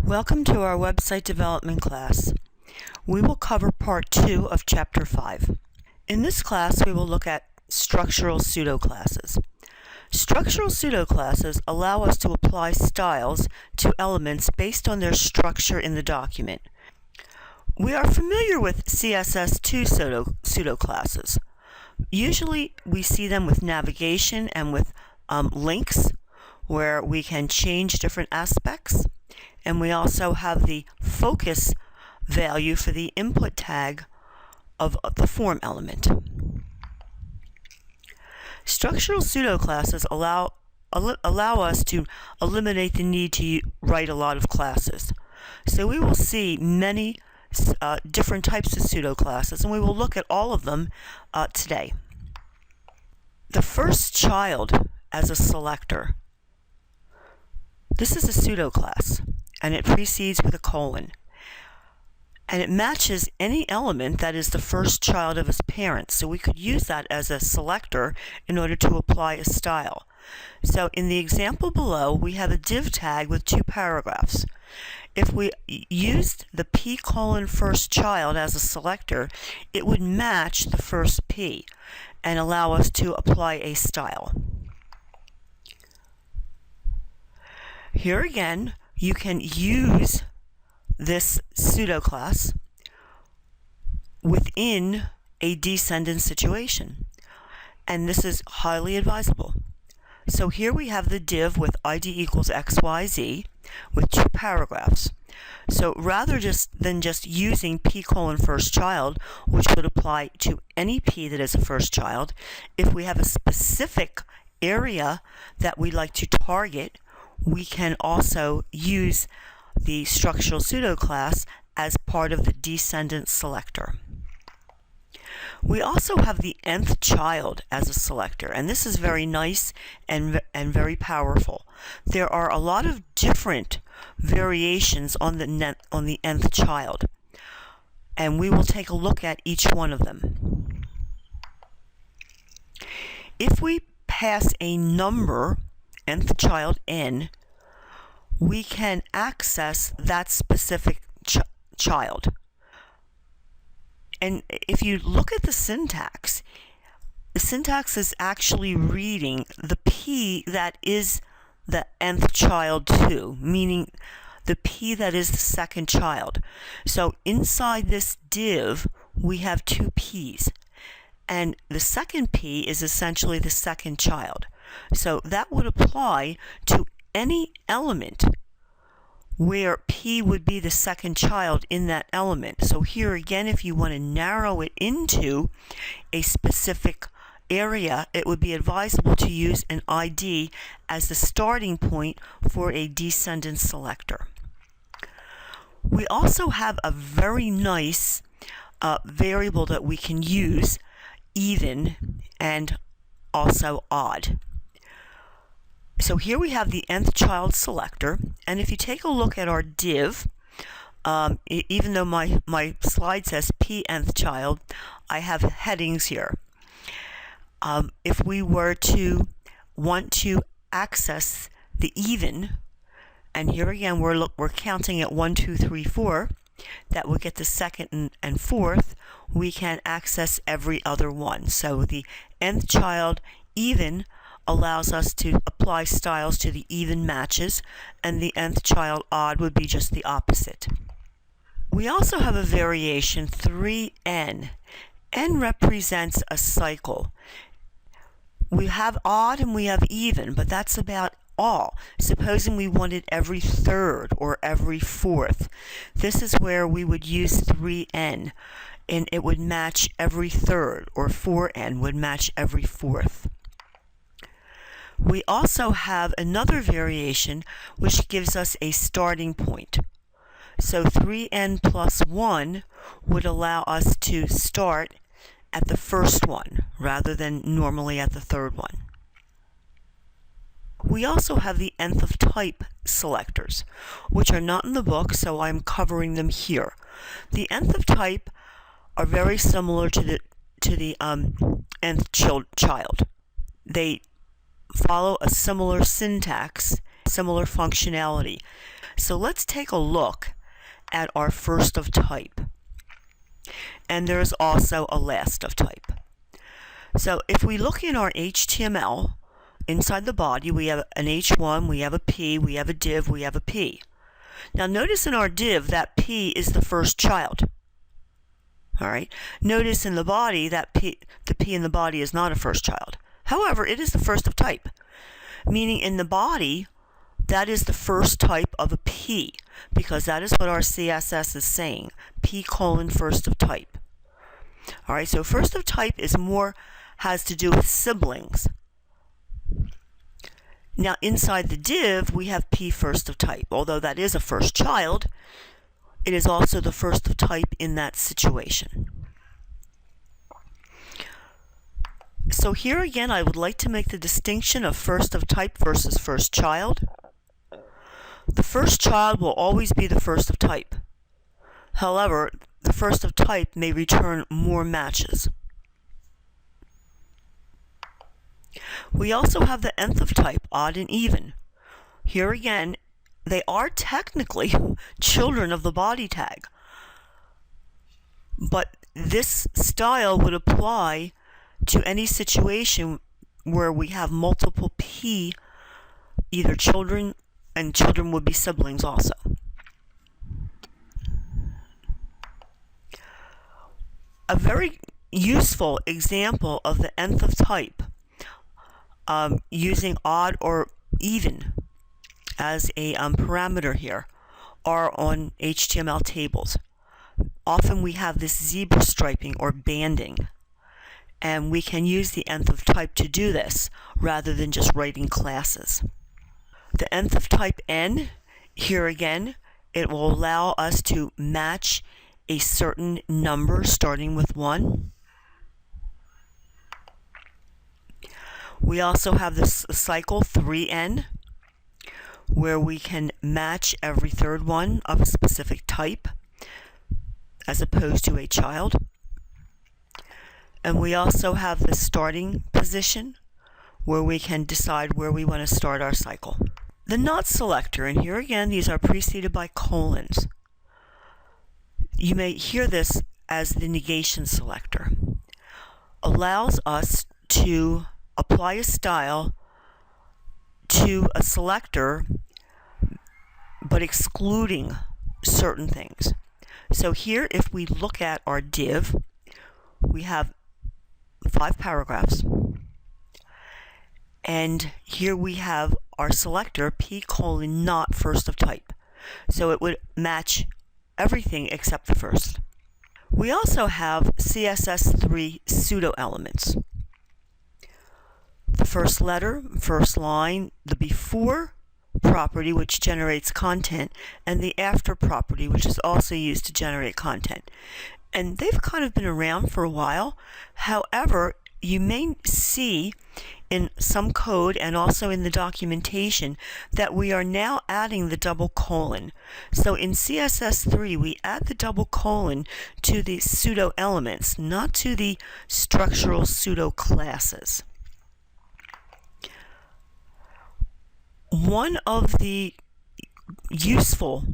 Welcome to our website development class. We will cover part 2 of chapter 5. In this class, we will look at structural pseudo-classes. Structural pseudo-classes allow us to apply styles to elements based on their structure in the document. We are familiar with CSS2 pseudo-classes. Usually, we see them with navigation and with links, where we can change different aspects. And we also have the focus value for the input tag of the form element. Structural pseudo-classes allow us to eliminate the need to write a lot of classes. So we will see many different types of pseudo-classes, and we will look at all of them today. The first child as a selector. This is a pseudo-class, and it precedes with a colon. And it matches any element that is the first child of its parent. So we could use that as a selector in order to apply a style. So in the example below, we have a div tag with 2 paragraphs. If we used the p colon first child as a selector, it would match the first p and allow us to apply a style. Here again, you can use this pseudo-class within a descendant situation, and this is highly advisable. So here we have the div with id equals xyz with 2 paragraphs. So rather than just using p colon first child, which would apply to any p that is a first child, if we have a specific area that we'd like to target, we can also use the structural pseudo-class as part of the descendant selector. We also have the nth-child as a selector, and this is very nice and very powerful. There are a lot of different variations on the nth-child, and we will take a look at each one of them. If we pass a number, nth-child n, we can access that specific child. And if you look at the syntax is actually reading the p that is the nth child too, meaning the p that is the second child. So inside this div, we have 2 p's, and the second p is essentially the second child. So that would apply to any element where p would be the second child in that element. So here again, if you want to narrow it into a specific area, it would be advisable to use an ID as the starting point for a descendant selector. We also have a very nice variable that we can use, even and also odd. So here we have the nth-child selector, and if you take a look at our div, even though my slide says p nth-child, I have headings here. If we were to want to access the even, and here again we're counting at 1, 2, 3, 4, that would get the second and fourth, we can access every other one. So the nth-child even allows us to apply styles to the even matches, and the nth-child odd would be just the opposite. We also have a variation 3n. N represents a cycle. We have odd and we have even, but that's about all. Supposing we wanted every third or every fourth, this is where we would use 3n, and it would match every third, or 4n would match every fourth. We also have another variation which gives us a starting point. So 3n plus 1 would allow us to start at the first one rather than normally at the third one. We also have the nth-of-type selectors, which are not in the book, so I'm covering them here. The nth-of-type are very similar to the nth-child. They follow a similar syntax similar functionality. So let's take a look at our first of type. And there's also a last of type. So if we look in our HTML, inside the body we have an H1, we have a P, we have a div, we have a P. Now notice in our div that P is the first child. Alright, notice in the body that the P in the body is not a first child. However, it is the first of type, meaning in the body that is the first type of a P, because that is what our CSS is saying, P colon first of type. Alright, so first of type has to do with siblings. Now inside the div we have P first of type. Although that is a first child, it is also the first of type in that situation. So here again I would like to make the distinction of first of type versus first child. The first child will always be the first of type. However, the first of type may return more matches. We also have the nth of type, odd and even. Here again, they are technically children of the body tag. But this style would apply to any situation where we have multiple P, either children, and children would be siblings also. A very useful example of the nth of type using odd or even as a parameter here are on HTML tables. Often we have this zebra striping or banding, and we can use the nth of type to do this rather than just writing classes. The nth of type n, here again, it will allow us to match a certain number starting with 1. We also have this cycle 3n, where we can match every third one of a specific type as opposed to a child. And we also have the starting position, where we can decide where we want to start our cycle. The not selector, and here again these are preceded by colons. You may hear this as the negation selector. Allows us to apply a style to a selector but excluding certain things. So here if we look at our div, we have 5 paragraphs, and here we have our selector P colon not first of type. So it would match everything except the first. We also have CSS3 Pseudo-Elements. The first letter, first line, the before property which generates content, and the after property which is also used to generate content. And they've kind of been around for a while. However, you may see in some code and also in the documentation that we are now adding the double colon. So in CSS3 we add the double colon to the pseudo-elements, not to the structural pseudo-classes. One of the useful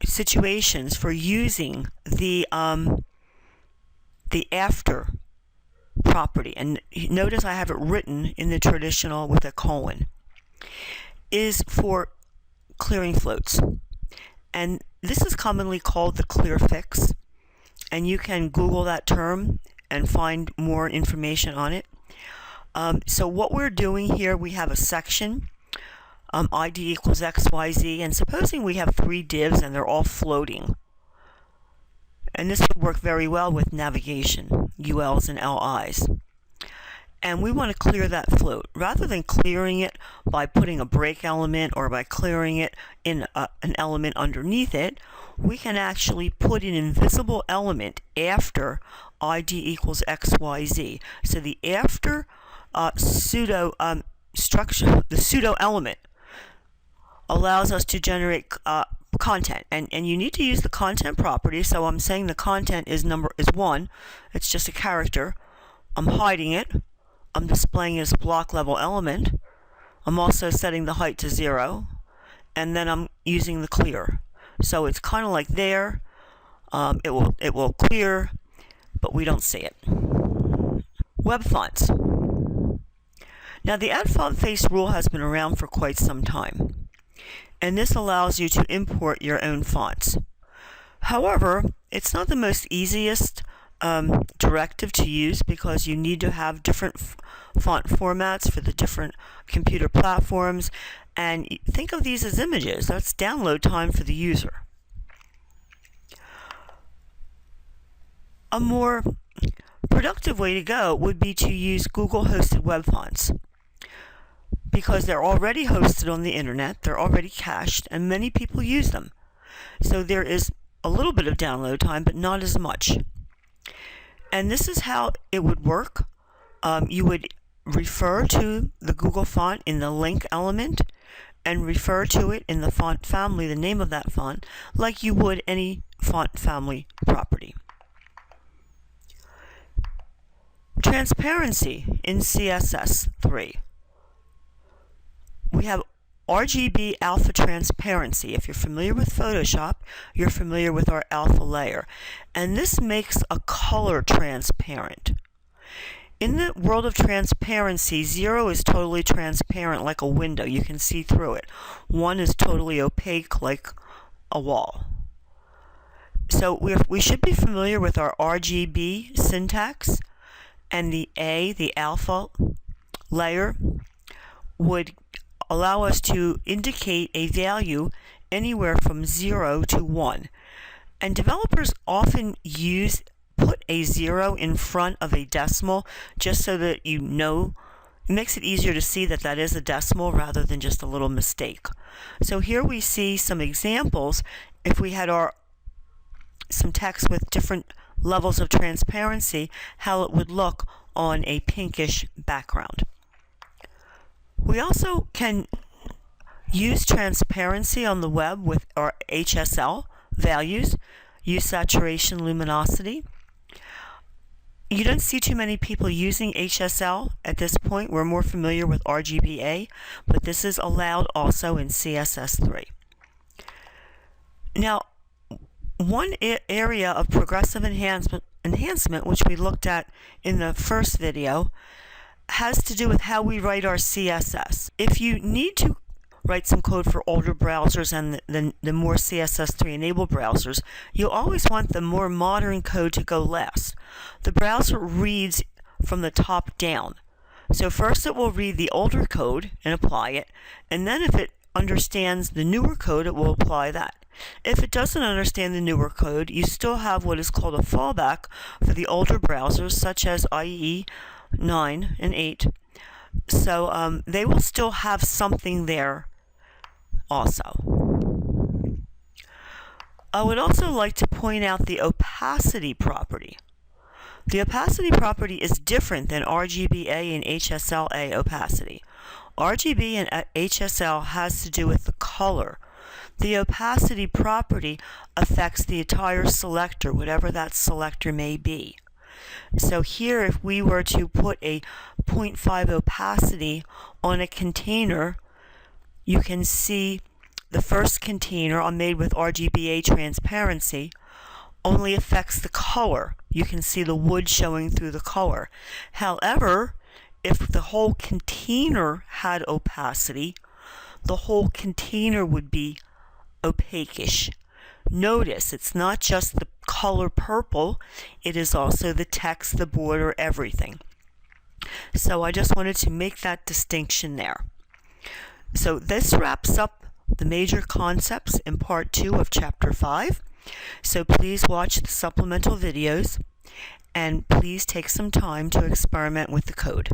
situations for using the after property, and notice I have it written in the traditional with a colon, is for clearing floats. And this is commonly called the clear fix, and you can Google that term and find more information on it. So what we're doing here, we have a section, ID equals XYZ, and supposing we have 3 divs and they're all floating. And this would work very well with navigation, ULs and LIs. And we want to clear that float. Rather than clearing it by putting a break element or by clearing it in an element underneath it, we can actually put an invisible element after ID equals XYZ. So the after structure, the pseudo element, allows us to generate content, and you need to use the content property. So I'm saying the content is 1. It's just a character. I'm hiding it. I'm displaying it as a block level element. I'm also setting the height to 0, and then I'm using the clear. So it's kind of like there. It will clear, but we don't see it. Web fonts. Now the add font face rule has been around for quite some time, and this allows you to import your own fonts. However, it's not the most easiest directive to use because you need to have different font formats for the different computer platforms, and think of these as images. That's download time for the user. A more productive way to go would be to use Google hosted web fonts because they're already hosted on the internet, they're already cached, and many people use them. So there is a little bit of download time, but not as much. And this is how it would work. You would refer to the Google font in the link element and refer to it in the font family, the name of that font, like you would any font family property. Transparency in CSS3. We have RGB alpha transparency. If you're familiar with Photoshop, you're familiar with our alpha layer. And this makes a color transparent. In the world of transparency, 0 is totally transparent like a window. You can see through it. 1 is totally opaque like a wall. So we should be familiar with our RGB syntax, and the A, the alpha layer, would allow us to indicate a value anywhere from 0 to 1. And developers often put a 0 in front of a decimal just so that you know. It makes it easier to see that that is a decimal rather than just a little mistake. So here we see some examples. If we had some text with different levels of transparency, how it would look on a pinkish background. We also can use transparency on the web with our HSL values, use saturation, luminosity. You don't see too many people using HSL at this point. We're more familiar with RGBA, but this is allowed also in CSS3. Now, one area of progressive enhancement, which we looked at in the first video, has to do with how we write our CSS. If you need to write some code for older browsers and the more CSS3 enabled browsers, you always want the more modern code to go last. The browser reads from the top down. So first it will read the older code and apply it, and then if it understands the newer code, it will apply that. If it doesn't understand the newer code, you still have what is called a fallback for the older browsers, such as IE 9 and 8. So they will still have something there also. I would also like to point out the opacity property. The opacity property is different than RGBA and HSLA opacity. RGB and HSL has to do with the color. The opacity property affects the entire selector, whatever that selector may be. So here, if we were to put a 0.5 opacity on a container, you can see the first container made with RGBA transparency only affects the color. You can see the wood showing through the color. However, if the whole container had opacity, the whole container would be opaquish. Notice it's not just the color purple, it is also the text, the border, everything. So I just wanted to make that distinction there. So this wraps up the major concepts in part 2 of chapter 5. So please watch the supplemental videos and please take some time to experiment with the code.